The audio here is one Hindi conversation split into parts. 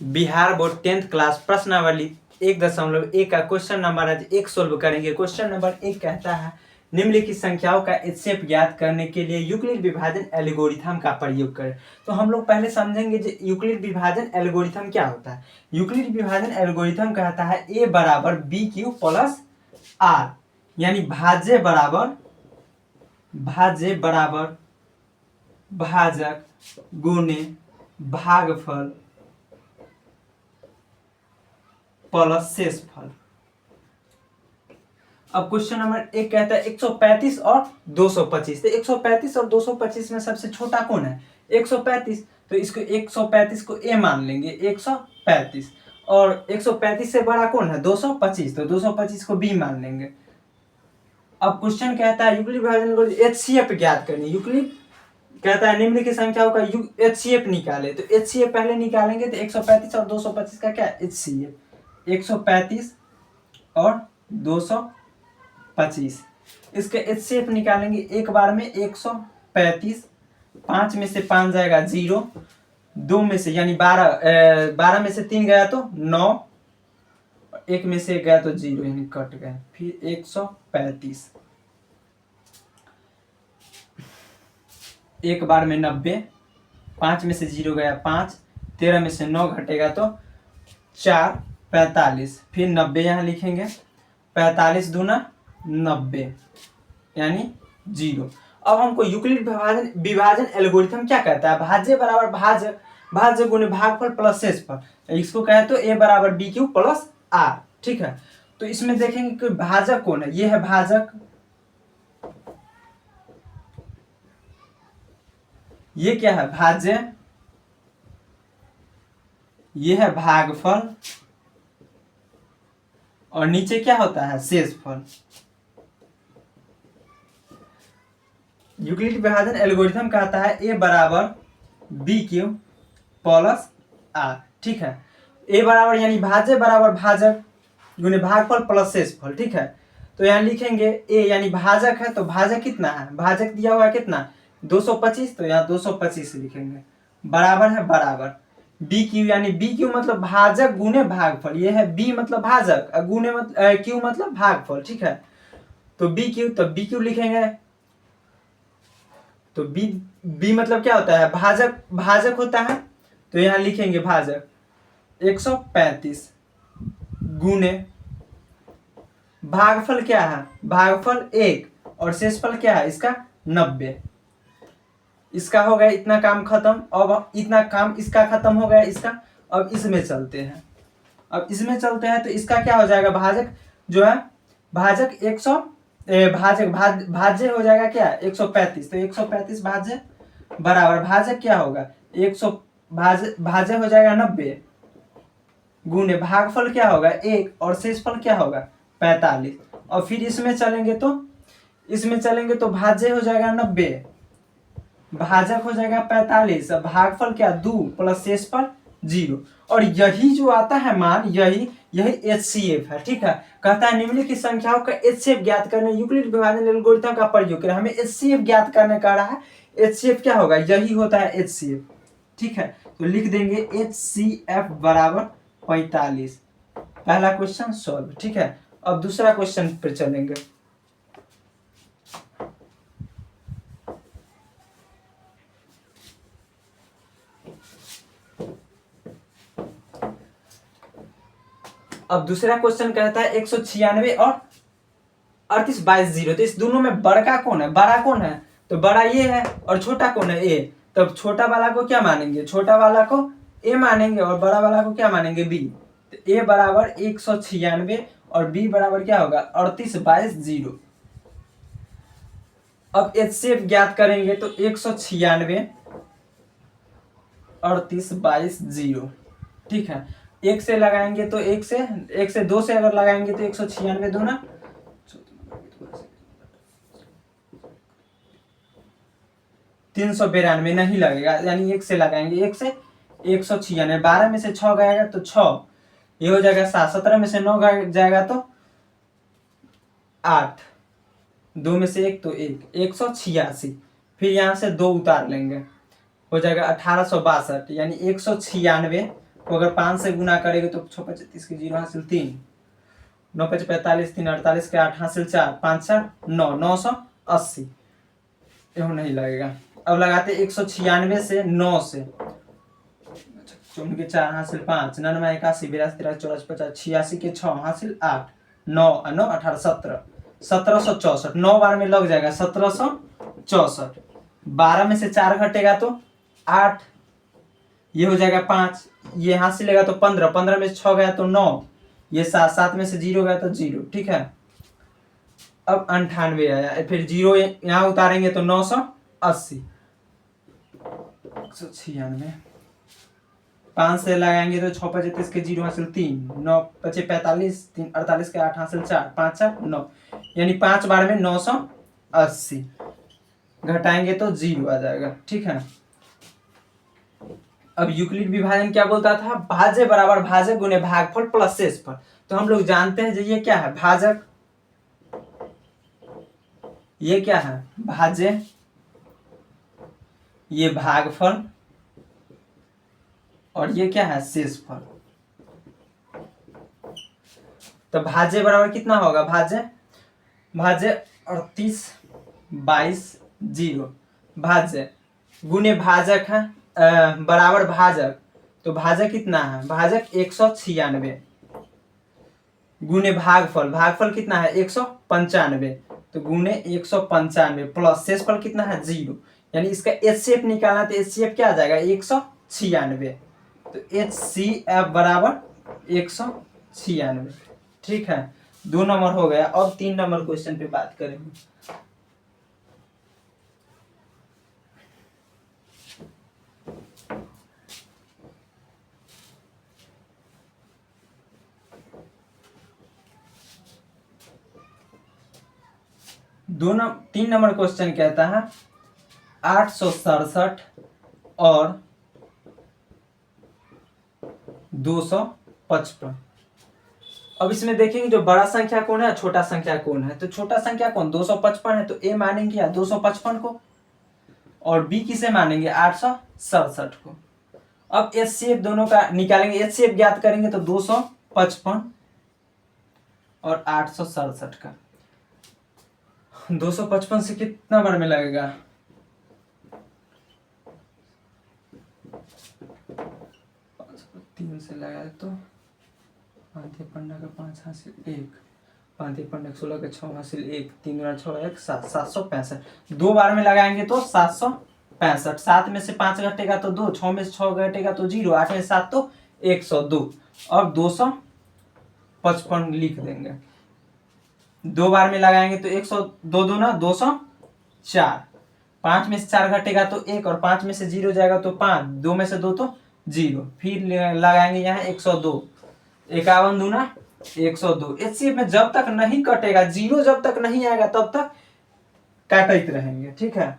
बिहार बोर्ड 10th क्लास प्रश्नावली 1.1 का क्वेश्चन नंबर आज 1 सोल्व करेंगे। क्वेश्चन नंबर 1 कहता है निम्नलिखित संख्याओं का एचसीएफ ज्ञात करने के लिए यूक्लिड विभाजन एल्गोरिथम का प्रयोग करें। तो हम लोग पहले समझेंगे कि यूक्लिड विभाजन एल्गोरिथम क्या होता है। यूक्लिड विभाजन एल्गोरिथम कहता है ए बराबर बी क्यू प्लस आर, यानी भाज्य बराबर भाजक गुने भागफल प्लस शेषफल। अब क्वेश्चन नंबर 1 कहता है 135 और 225। तो 135 और 225 में सबसे छोटा कौन है? 135। तो इसको 135 को ए मान लेंगे, 135। और 135 से बड़ा कौन है? 225। तो 225 को बी मान लेंगे। अब क्वेश्चन कहता है यूक्लिड विभाजन को एचसीएफ ज्ञात करनी। यूक्लिड कहता है निम्नलिखित संख्याओं का एचसीएफ निकाले। तो एचसीएफ पहले निकालेंगे तो 135 और 225 का क्या? एचसीएफ 135 और 225 इसके एचसीएफ निकालेंगे एक बार में। 135, 5 में से 5 जाएगा 0, 2 में से यानी 12 में से 3 गया तो 9, 1 में से गया तो 0 यानी कट गया। फिर 135 एक बार में 90, 5 में से 0 गया 5, 13 में से 9 घटेगा तो 4, 45। फिर 90 यहाँ लिखेंगे, 45 दूना 90 यानी 0। अब हमको यूक्लिड विभाजन एल्गोरिथम क्या कहता है? भाज्य बराबर भाज्य गुने भागफल प्लस शेषफल। इसको कहे तो ए बराबर बी क्यू प्लस आर। ठीक है, तो इसमें देखेंगे कि भाजक कौन है। ये है भाजक, ये क्या है? भाज्य, ये है भागफल और नीचे क्या होता है? शेषफल। यूक्लिड विभाजन एल्गोरिथम कहता है ए बराबर बी क्यू प्लस आर। ठीक है, ए बराबर यानी भाज्य बराबर भाजक गुने भागफल प्लस शेषफल। ठीक है, तो यहाँ लिखेंगे ए यानी भाजक है तो भाजक कितना है? भाजक दिया हुआ है कितना? 225। तो यहाँ 225 लिखेंगे। बराबर है बराबर बी क्यू, यानी बी क्यू मतलब भाजक गुने भागफल। ये है बी मतलब भाजक, गुने मतलब क्यू मतलब भागफल। ठीक है, तो बी क्यू, तो बी क्यू लिखेंगे तो बी मतलब क्या होता है? भाजक होता है। तो यहाँ लिखेंगे भाजक 135 गुने भागफल क्या है? भागफल 1 और शेषफल क्या है इसका? 90। इसका हो गया इतना काम खत्म। अब इतना काम इसका खत्म हो गया इसका। अब इसमें चलते हैं। तो इसका क्या हो जाएगा? भाजक जो है भाजक भाज्य हो जाएगा क्या? 135। तो 135 भाज्य बराबर भाजक क्या होगा? 100 भाज्य हो जाएगा 90 गुने भागफल क्या होगा? 1 और शेषफल क्या होगा? 45। और फिर इसमें चलेंगे तो भाज्य हो जाएगा 90, भाजक हो जाएगा 45, भागफल क्या? 2 प्लस शेषफल 0। और यही जो आता है मान, यही एचसीएफ है। ठीक है, कहता है निम्नलिखित संख्याओं का एचसीएफ ज्ञात करने यूक्लिड विभाजन एल्गोरिथम का प्रयोग करें। हमें एचसीएफ ज्ञात करने का रहा है। एचसीएफ क्या होगा? यही होता है एचसीएफ। ठीक है, तो लिख देंगे एचसीएफ बराबर 45। पहला क्वेश्चन सॉल्व। ठीक है, अब दूसरा क्वेश्चन पर चलेंगे। अब दूसरा क्वेश्चन कहता है 196 और 38 22 0। तो इस दोनों में बड़ा कौन है? बड़ा कौन है? तो बड़ा ये है और छोटा कौन है? ए। तब छोटा वाला को क्या मानेंगे? छोटा वाला को ए मानेंगे और बड़ा वाला को क्या मानेंगे? बी। तो ए बराबर 196 और बी बराबर क्या होगा? 38 22 0। अब एचसीएफ ज्ञात करेंगे तो 196 38 22 0। ठीक है, एक से लगाएंगे तो एक से 2 से अगर लगाएंगे तो 196 दूना 392 नहीं लगेगा, यानी 1 से लगाएंगे। 1 से 196, 12 में से 6 गएगा तो 6, ये हो जाएगा 7, 17 में से 9 जाएगा तो 8, 2 में से 1 तो 1, 186। फिर यहाँ से 2 उतार लेंगे, हो जाएगा 1862, यानी 196 को अगर 5 से गुना करेंगे तो 6 5 30 के 0 हासिल 3, 9 5 45, 3 48 के 8 हासिल 4, 5 4 9, 980। यह नहीं लगेगा। अब लगाते 196 से 9 से, चुन के 4 हासिल 5, 99 81 82 83 84 50 86 के 6 हासिल 8, 9 9 18 17, 1764। 9 बार में लग जाएगा 1764। 12 में से 4 घटेगा तो 8, ये हो जाएगा 5, ये यहाँ से लेगा तो 15, 15 में से 6 गया तो 9, ये 7, 7 में से 0 गया तो 0। ठीक है, अब 98 आया, फिर 0 यहाँ उतारेंगे तो 980, 196। 5 से लगाएंगे तो 6 5 30 के 0 हासिल 3, 9 5 45, 3 48 के 8 हासिल 4, 5 4 9, यानी 5 बार में 980। घटाएंगे तो 0 आ जाएगा। ठीक है, अब यूक्लिड विभाजन क्या बोलता था? भाज्य बराबर भाजक गुने भागफल प्लस शेषफल। तो हम लोग जानते हैं ये क्या है? भाजक। ये क्या है? भाज्य। ये भागफल और ये क्या है? शेषफल। तो भाज्य बराबर कितना होगा? भाज्य 38 22 0, भाज्य गुने भाजक है बराबर भाजक। तो भाजक कितना है? भाजक 196 गुने भागफल, भागफल कितना है? 195, तो गुने 195 प्लस शेषफल कितना है? 0। यानी इसका एचसीएफ निकालना, तो एचसीएफ क्या आ जाएगा? 196। तो एचसीएफ बराबर 196। ठीक है, 2 नंबर हो गया। अब 3 नंबर क्वेश्चन पे बात करेंगे। दोनों 3 नंबर क्वेश्चन कहता है 867 और 255। अब इसमें देखेंगे जो बड़ा संख्या कौन है, छोटा संख्या कौन है। तो छोटा संख्या कौन? 255 है, तो ए मानेंगे या 255 को, और बी किसे मानेंगे? 867 को। अब एचसीएफ दोनों का निकालेंगे, एचसीएफ ज्ञात करेंगे तो 255 और 867 का। 255 से कितना बार में लगेगा? 3 से लगाए तो 5 पन्ना का 5 हासिल 1, 5 पन्ना 16 का 6 हासिल 1, 3 गुना 6 1 7, 765। 2 बार में लगाएंगे तो 765। 7 में से 5 घटेगा तो 2, 6 में से 6 घटेगा तो 0, 8 में 7 तो 102। अब 255 लिख देंगे। 2 बार में लगाएंगे तो 102 दूना 204। 5 में से 4 घटेगा तो 1, और 5 में से 0 जाएगा तो 5, 2 में से 2 तो 0। फिर लगाएंगे यहाँ 102, 51 दूना 102। एचसीएफ में जब तक नहीं कटेगा, 0 जब तक नहीं आएगा तब तक काटते रहेंगे। ठीक है,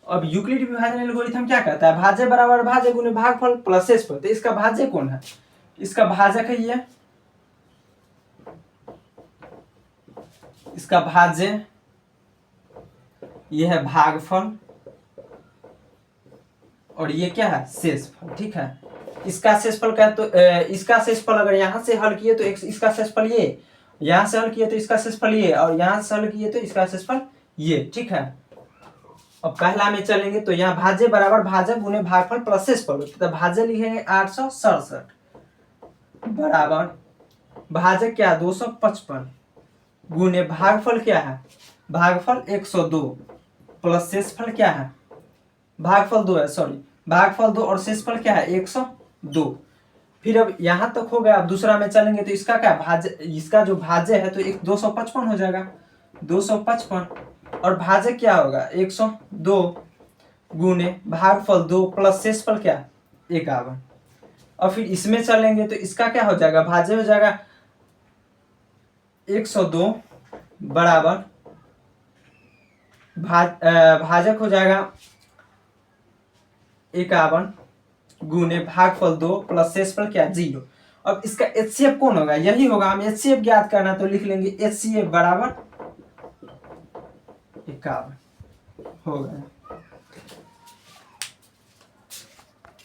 अब यूक्लिड विभाजन एल्गोरिथम क्या कहता है? भाज्य बराबर भाज्य गुने भागफल प्लस शेषफल। तो इसका भाज्य कौन है? इसका भाजक है ये, इसका भाज्य ये है भागफल, और ये क्या है? शेषफल। ठीक है, इसका शेषफल क्या? तो इसका शेषफल अगर यहां से हल किए तो इसका शेषफल ये, यहां से हल किए तो इसका शेषफल ये, और यहां से हल किए तो इसका शेषफल ये। ठीक है, अब पहला में चलेंगे तो यहाँ भाज्य बराबर भाजक गुने भागफल प्लस शेषफल। तो भाज्य लिखेंगे 867 बराबर भाजक क्या? 255 गुने भागफल क्या है? भागफल 102 प्लस शेषफल क्या है? भागफल 2 है, सॉरी, भागफल 2 और शेषफल क्या है? 102। फिर अब यहां तक हो गया। अब दूसरा में चलेंगे तो इसका क्या? भाज्य, इसका जो भाज्य है तो 255 हो जाएगा, 255, और भाजक क्या होगा? 102 गुने भागफल 2 प्लस शेषफल क्या? 51। और फिर इसमें चलेंगे तो इसका क्या हो जाएगा? भाज्य हो जाएगा 102 बराबर भाजक हो जाएगा 51 गुने भागफल 2 प्लस शेषफल क्या? 0। अब इसका एचसीएफ कौन होगा? यही होगा। हम एचसीएफ ज्ञात करना तो लिख लेंगे एचसीएफ बराबर 51 हो गया।